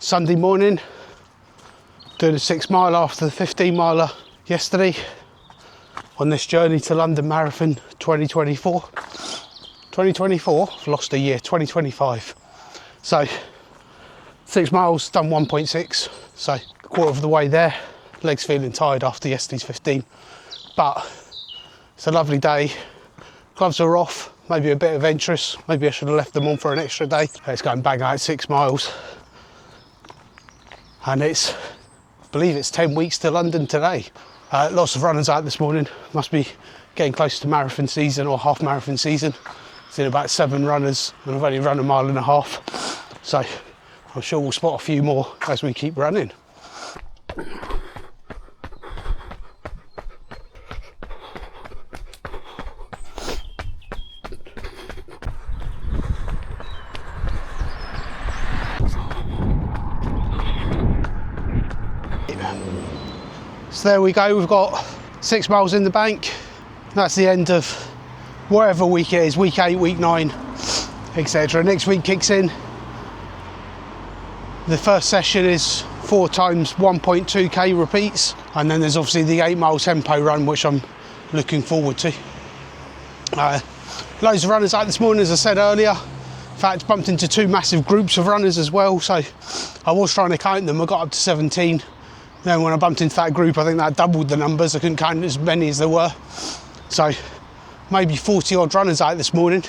Sunday morning, doing a 6 mile after the 15 miler yesterday on this journey to London Marathon 2024. 2024, I've lost a year, 2025. So 6 miles, done 1.6, so a quarter of the way there. Legs feeling tired after yesterday's 15, but it's a lovely day. Gloves are off, maybe a bit adventurous, maybe I should have left them on for an extra day. Let's go and bang out 6 miles. And I believe it's 10 weeks to London today. Lots of runners out this morning, must be getting close to marathon season or half marathon season. Seen about 7 runners and I've only run 1.5 miles. So I'm sure we'll spot a few more as we keep running. So there we go, we've got 6 miles in the bank. That's the end of whatever week it is, week 8, week 9, etc. Next week kicks in. The first session is 4 times 1.2k repeats, and then there's obviously the 8 mile tempo run, which I'm looking forward to. Loads of runners out this morning, as I said earlier. In fact, bumped into 2 massive groups of runners as well, so I was trying to count them. I got up to 17. Then when I bumped into that group, I think that doubled the numbers. I couldn't count as many as there were. So maybe 40 odd runners out this morning.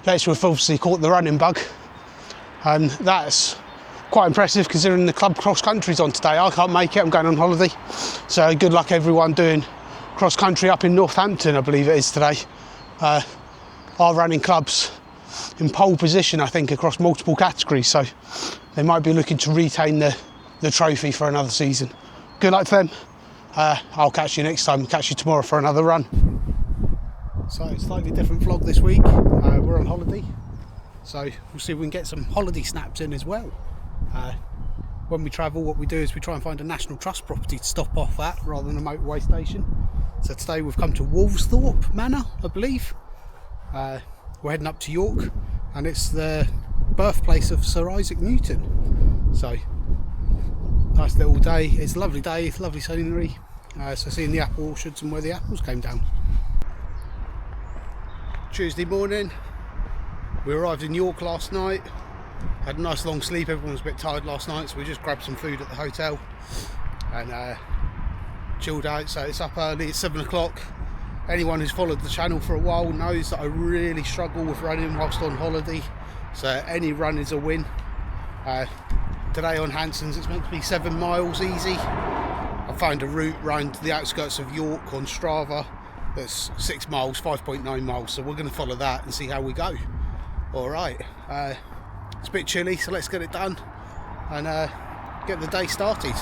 Let's have obviously caught the running bug. And that's quite impressive considering the club cross country's on today. I can't make it, I'm going on holiday. So good luck everyone doing cross country up in Northampton, I believe it is today. Our running club's in pole position, I think, across multiple categories. So they might be looking to retain the trophy for another season. Good luck to them. I'll catch you next time, catch you tomorrow for another run. So it's a slightly different vlog this week. We're on holiday, so we'll see if we can get some holiday snaps in as well. When we travel, what we do is we try and find a National Trust property to stop off at rather than a motorway station. So today we've come to Woolsthorpe Manor, I believe. We're heading up to York, and it's the birthplace of Sir Isaac Newton. So nice little day. It's a lovely day, it's lovely scenery. So seeing the apple orchards and where the apples came down. Tuesday morning, we arrived in York last night. Had a nice long sleep, everyone was a bit tired last night, so we just grabbed some food at the hotel and chilled out. So it's up early, it's 7 o'clock. Anyone who's followed the channel for a while knows that I really struggle with running whilst on holiday, so any run is a win. Today on Hansons it's meant to be 7 miles easy. I found a route round the outskirts of York on Strava that's 6 miles, 5.9 miles, so we're going to follow that and see how we go. Alright, it's a bit chilly, so let's get it done and get the day started.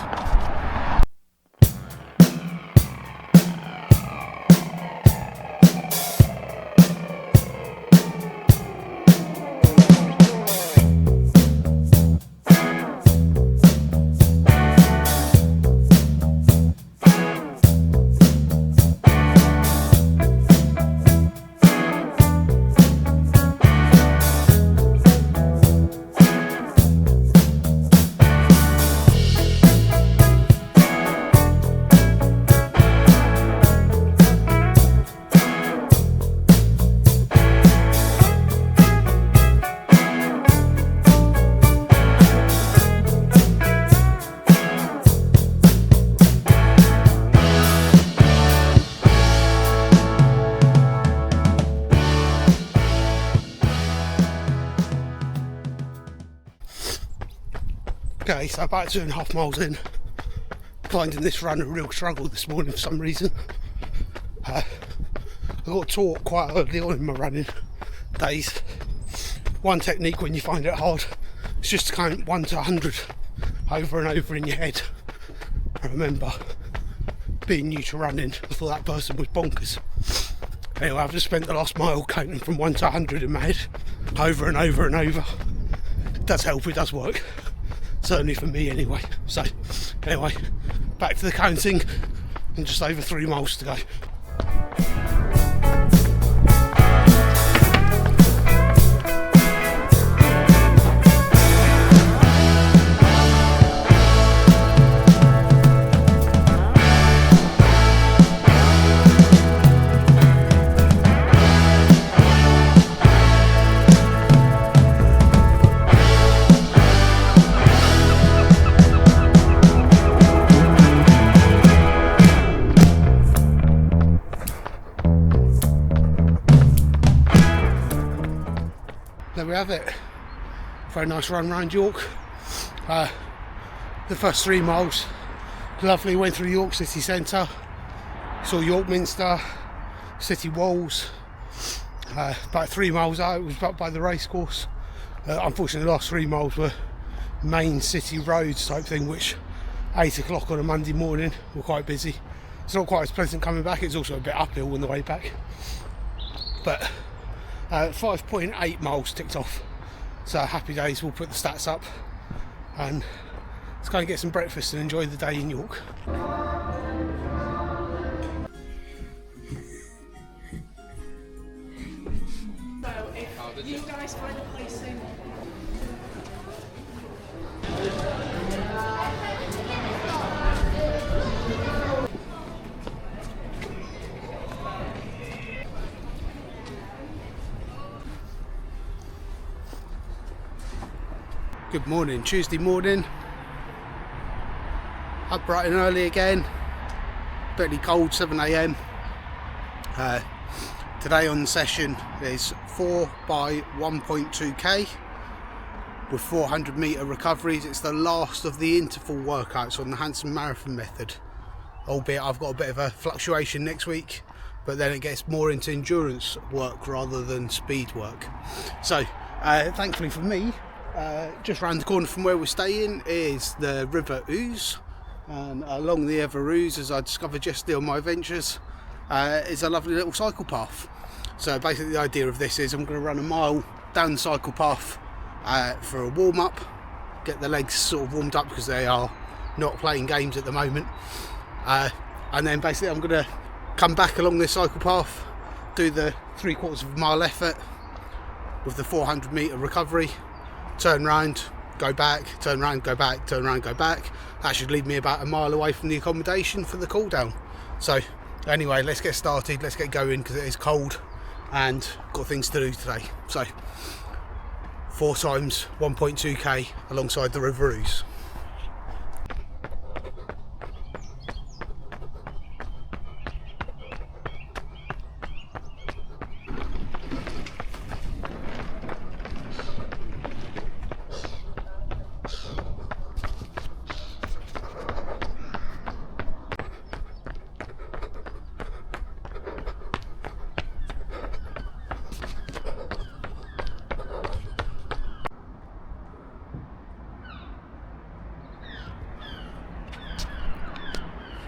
Okay, so about 2.5 miles in, finding this run a real struggle this morning for some reason. I got taught quite early on in my running days. One technique when you find it hard is just to count 1 to 100 over and over in your head. I remember being new to running, I thought that person was bonkers. Anyway, I've just spent the last mile counting from 1 to 100 in my head, over and over and over. It does help, it does work. Certainly for me anyway. So anyway, back to the counting and just over 3 miles to go. we have it. Very nice run around York. The first 3 miles, lovely, went through York city centre, saw York Minster, city walls. About 3 miles out, it was up by the racecourse. Unfortunately, the last 3 miles were main city roads type thing, which 8 o'clock on a Monday morning were quite busy. It's not quite as pleasant coming back, it's also a bit uphill on the way back. But 5.8 miles ticked off, so happy days. We'll put the stats up and let's go and get some breakfast and enjoy the day in York. So if you guys find a place soon. Good morning, Tuesday morning. Up bright and early again. Bitterly cold, 7 a.m. Today on the session is 4 by 1.2k with 400 metre recoveries. It's the last of the interval workouts on the Hansons Marathon Method. Albeit I've got a bit of a fluctuation next week, but then it gets more into endurance work rather than speed work. So thankfully for me, just round the corner from where we're staying is the River Ouse, and along the Ever Ouse, as I discovered yesterday on my adventures, is a lovely little cycle path. So basically the idea of this is I'm going to run a mile down the cycle path for a warm up, get the legs sort of warmed up because they are not playing games at the moment, and then basically I'm going to come back along this cycle path, do the 3/4 of a mile effort with the 400 metre recovery, turn round, go back, turn round, go back, turn round, go back. That should leave me about a mile away from the accommodation for the cool down. So anyway, let's get started, let's get going because it is cold and got things to do today. So 4 times 1.2k alongside the River Ouse.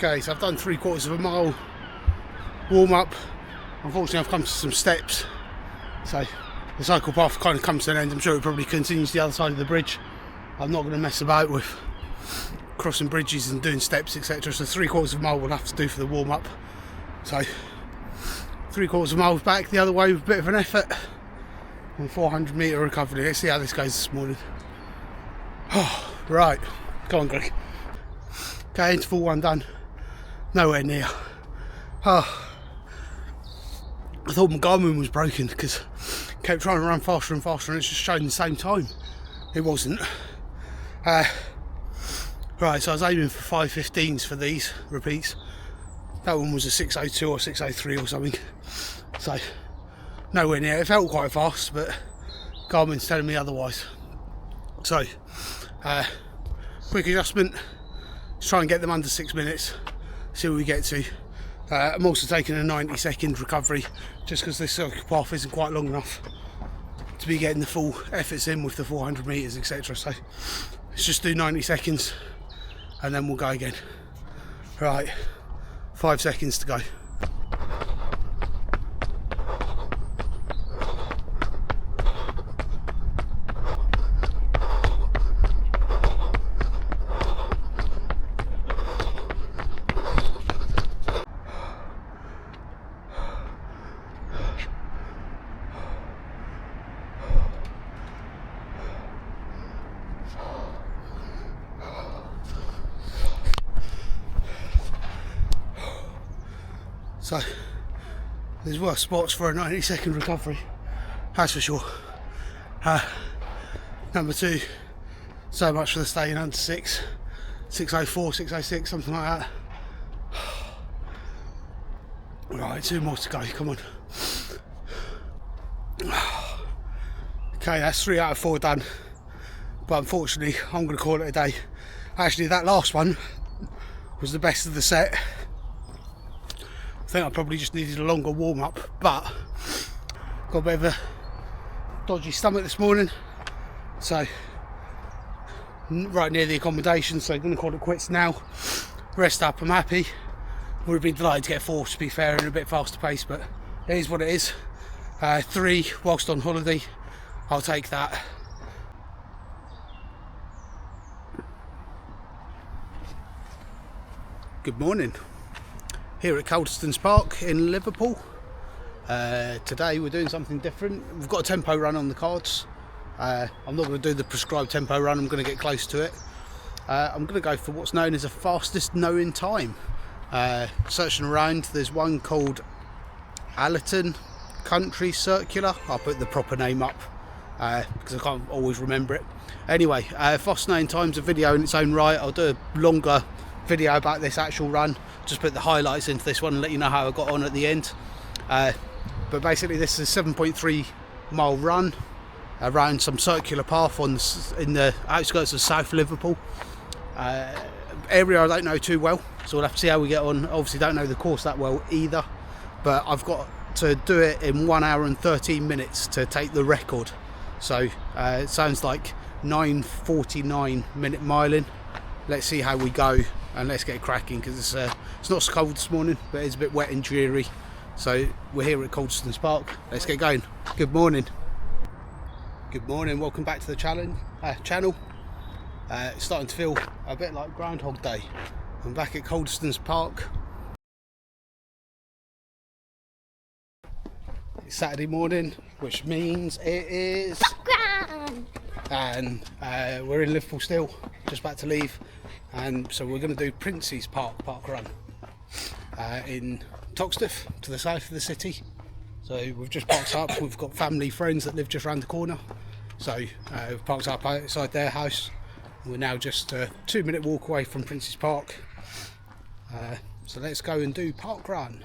Okay, so I've done 3/4 of a mile warm up. Unfortunately, I've come to some steps, so the cycle path kind of comes to an end. I'm sure it probably continues the other side of the bridge. I'm not going to mess about with crossing bridges and doing steps, etc. So 3/4 of a mile we'll have to do for the warm up. So 3/4 of a mile back the other way with a bit of an effort and 400 metre recovery. Let's see how this goes this morning. Oh, right, go on, Greg. Okay, interval 1 done. Nowhere near. Oh, I thought my Garmin was broken because I kept trying to run faster and faster and it's just showing the same time. It wasn't. Right, so I was aiming for 5:15s for these repeats. That one was a 6:02 or 6:03 or something. So nowhere near. It felt quite fast, but Garmin's telling me otherwise. So quick adjustment. Let's try and get them under 6 minutes. See what we get to. I'm also taking a 90-second recovery just because this cycle path isn't quite long enough to be getting the full efforts in with the 400 metres, etc. So let's just do 90 seconds and then we'll go again. Right, 5 seconds to go. So there's worse spots for a 90-second recovery, that's for sure. Number 2, so much for the staying under 6, 6:04, 6:06, something like that. Right, 2 more to go, come on. Okay, that's 3 out of 4 done, but unfortunately I'm going to call it a day. Actually, that last one was the best of the set. I think I probably just needed a longer warm-up, but got a bit of a dodgy stomach this morning, so right near the accommodation, so I'm going to call it quits now. Rest up, I'm happy. Would have been delighted to get 4, to be fair, in a bit faster pace, but it is what it is. 3 whilst on holiday, I'll take that. Good morning. Here at Hansons Park in Liverpool. Today we're doing something different. We've got a tempo run on the cards. I'm not going to do the prescribed tempo run, I'm going to get close to it. I'm going to go for what's known as a fastest known time. Searching around, there's one called Allerton Country Circular. I'll put the proper name up because I can't always remember it. Anyway, fast known time's a video in its own right. I'll do a longer video about this actual run, just put the highlights into this one and let you know how I got on at the end. But basically this is a 7.3 mile run around some circular path in the outskirts of South Liverpool. Area I don't know too well, so we'll have to see how we get on. Obviously don't know the course that well either, but I've got to do it in 1 hour and 13 minutes to take the record. So it sounds like 9:49 minute miling. Let's see how we go and let's get cracking, because it's not so cold this morning, but it's a bit wet and dreary. So we're here at Hansons Park. Let's get going. Good morning. Good morning. Welcome back to the channel. It's starting to feel a bit like Groundhog Day. I'm back at Hansons Park. It's Saturday morning, which means it is parkrun, and we're in Liverpool still, just about to leave, and so we're going to do Prince's parkrun in Toxteth, to the south of the city. So we've just parked up. We've got family friends that live just around the corner, so we've parked up outside their house. We're now just a 2-minute walk away from Prince's Park, so let's go and do parkrun.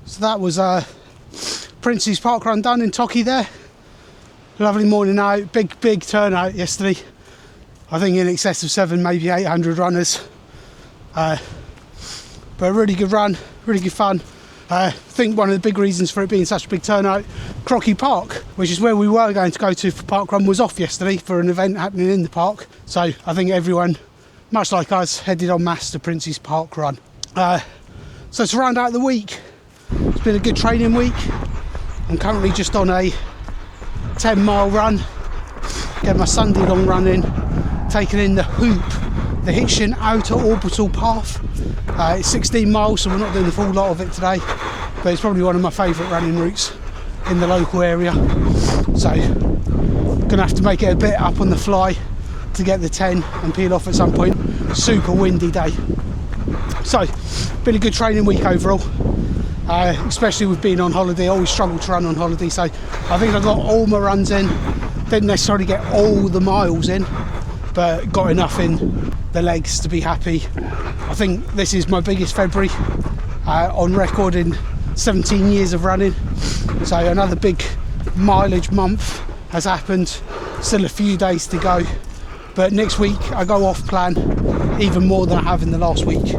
So that was Prince's parkrun done in Tocky there. Lovely morning out, big turnout yesterday. I think in excess of 700, maybe 800 runners. But a really good run, really good fun. I think one of the big reasons for it being such a big turnout, Crocky Park, which is where we were going to go to for parkrun, was off yesterday for an event happening in the park. So I think everyone, much like us, headed en masse to Prince's parkrun. So to round out the week, it's been a good training week. I'm currently just on a 10-mile run, get my Sunday long run in, taking in the Hoop, the Hitchin Outer Orbital Path. It's 16 miles, so we're not doing a full lot of it today, but it's probably one of my favourite running routes in the local area. So gonna have to make it a bit up on the fly to get the 10 and peel off at some point. Super windy day. So been a good training week overall. especially with being on holiday. I always struggle to run on holiday, so I think I got all my runs in. Didn't necessarily get all the miles in, but got enough in the legs to be happy. I think this is my biggest February on record in 17 years of running, so another big mileage month has happened. Still a few days to go, but next week I go off plan even more than I have in the last week.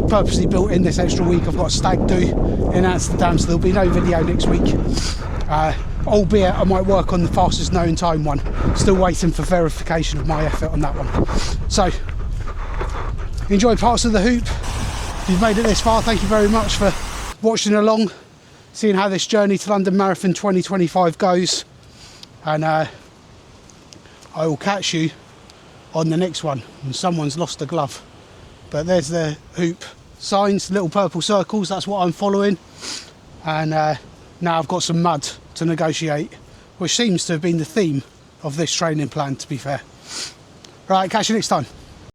Purposely built in this extra week. I've got a stag do in Amsterdam, so there'll be no video next week, albeit I might work on the fastest known time one. Still waiting for verification of my effort on that one. So enjoy parts of the hoop. If you've made it this far, thank you very much for watching along, seeing how this journey to London Marathon 2025 goes, and I will catch you on the next one. And someone's lost a glove, but there's the hoop signs, little purple circles, that's what I'm following. And now I've got some mud to negotiate, which seems to have been the theme of this training plan, to be fair. Right, catch you next time.